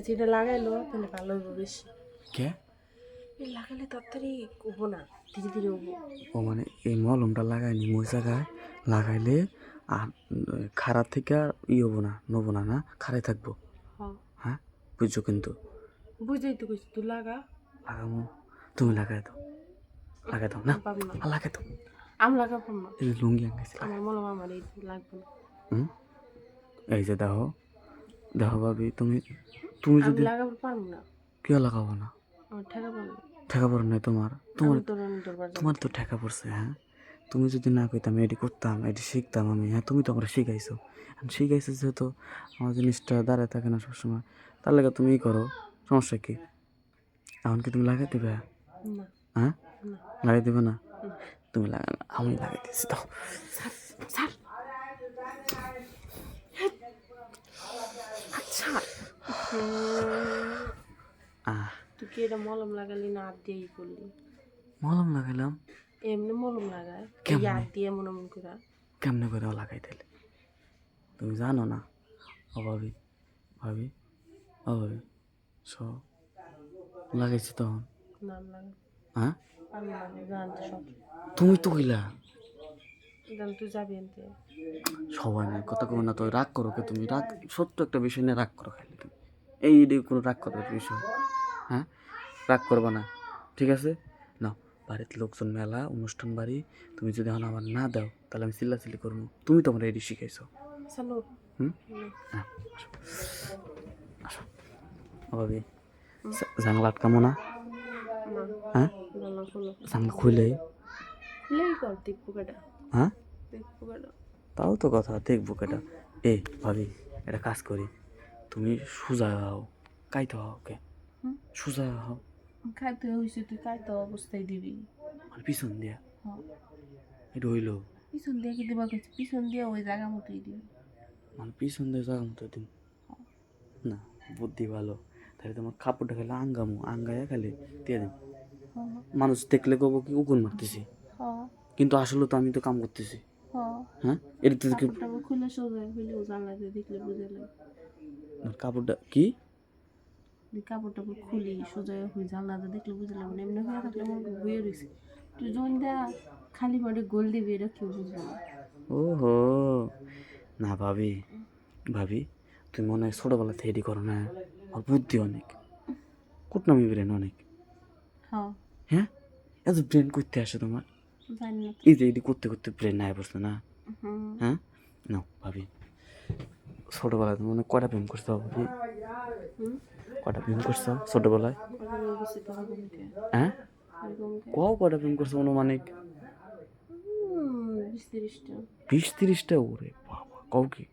যেটা লাগাইলো তাহলে ভালো হবে বেশি। কে? এই লাগালে তাড়াতাড়ি উবো না, ধীরে ধীরে উবো। ও মানে এই মলমটা লাগাইনি ওই জায়গায় লাগাইলে আর খাড়া থেকে আর হবো না, নবো না, না খাড়াই থাকবো। হ্যাঁ হ্যাঁ, বুঝছো কিন্তু। বুঝাই তো কইছি তুই লাগা। লাগামো, তুমি লাগাই দাও, লাগাই দাও না, আমি পাবো না, আর লাগাই দাও। আমি লাগাবো না। এই যে লুঙ্গি আনতেছি আমার মলম আমার এই লাগবে না। হুম, এই যে দেখো দেখো ভাবি, তুমি তুমি আমি যদি লাগাবো পারবো না, কেউ লাগাবো না, আমার ঠেকা পাবো না। ঠেকা পড়ে নাই তোমার, তোমার আমি তোর তোর বাজার তোমার তো ঠেকা পড়ছে। হ্যাঁ, তুমি যদি না কইতাম এটি করতাম, এটি শিখতাম আমি, হ্যাঁ তুমি তো আমার শিখাইছো। শিখাইছো যেহেতু আমার জিনিসটা দাঁড়ায় থাকে না সবসময়, তার লাগে তুমি করো, সমস্যা কি? এখন কি তুমি লাগাই দিবে? না হ্যাঁ, না লাগাই দিবে না? না। তুমি লাগা না, আমি লাগাই দিচ্ছি তো। স্যার স্যার আচ্ছা। আহ, তুই কি এটা মলম লাগালি না হাত দিয়েই করলি? মলম লাগাইলাম। এমনি মলম লাগায় কেমনে? হাত দিয়ে মনে মনে করে। কেমনে করে লাগাই দিলে তুমি জানো না? অভাবী, ভাবি, অভাবী, সব লাগাইছি তখন। নাম লাগে হ্যাঁ, আমি লাগে জানতে সব তুমি তো কইলা জান, তুই যাবি এনতে। সবাই না কথা কবে না তো, রাগ করো কে তুমি? রাগ সত্য একটা বিষয় নিয়ে রাগ করো খালি তুমি, এই কোনো রাগ করার বিষয়? হ্যাঁ, রাগ করবা না, ঠিক আছে? নাও, বাড়িতে লোকজন মেলা, অনুষ্ঠান বাড়ি, তুমি যদি এখন আমার না দাও তাহলে আমি চিল্লাচিল্লি করবো। তুমি তো আমার এডি শিখাইছো। সানু হুম, হ্যাঁ, আসো আসো ভাবি, জানলা আটকামো না? হ্যাঁ, জানলা খোলো, জানলা খুলেই, খুলেই কর দেখবো কেটা, হ্যাঁ দেখবো কেটা। তাও তো কথা, দেখবো কেটা। এই ভাবি, একটা কাজ করি, তুমি সোজা হও, কাইতে হও, ওকে সোজা হও, খাইতে হয়েছে তুই খাইতে অবস্থায় দিবি। আর পিছন দিয়া, হ্যাঁ এটা হইলো, পিছন দিয়ে কি দিবা কইছি, পিছন দিয়ে ওই জায়গা মতোই দিবি। মানে পিছন দিয়ে যাওয়ার মতো দিন না, বুদ্ধি ভালো। তাহলে তোমার কাপড়টা খালি আঙ্গামো, আঙ্গায়া খালি দিয়ে দিন, হ্যাঁ মানুষ দেখলে কব কি উকুন মারতেছি, হ্যাঁ কিন্তু আসলে তো আমি তো কাম করতেছি। হ্যাঁ। হ্যাঁ, এটা তো কি কাপড় টাপড় খুলে সোজা খুলে ও জানলা দিয়ে দেখলে বুঝে লাগে। কাপড়টা কি? কাপড় টাপড় খুলি সোজা হয়ে জানলা দিয়ে দেখলে বুঝে লাগে, এমনি হয়ে থাকলে মনে করি বইয়ে রয়েছে। তুই যখন দেয়া খালি বডি গোল দিবি এটা কেউ বুঝবে না। ওহো, না ভাবি, ভাবি তুমি মনে হয় ছোটোবেলা থেকে এডি করো না, আর বুদ্ধি অনেক, কুটনামি ব্রেন অনেক। হ্যাঁ হ্যাঁ, এত ব্রেন করতে আসে তোমার? জানি না তো। এই যে এডি করতে করতে ব্রেন নাই পড়ছে না? হুম হ্যাঁ, নাও ভাবি, ছোটোবেলায় তুমি মনে হয় কয়টা প্রেম করছো ভাবি? হুম। কয়টা প্রেম করছো ছোটোবেলায়? ওরকম বেশি তো হবে নাকি? হ্যাঁ, ওরকম কে? কও কয়টা প্রেম করছো অনুমানিক? 20-30টা। 20-30টা? ওরে বাবা, কও কি?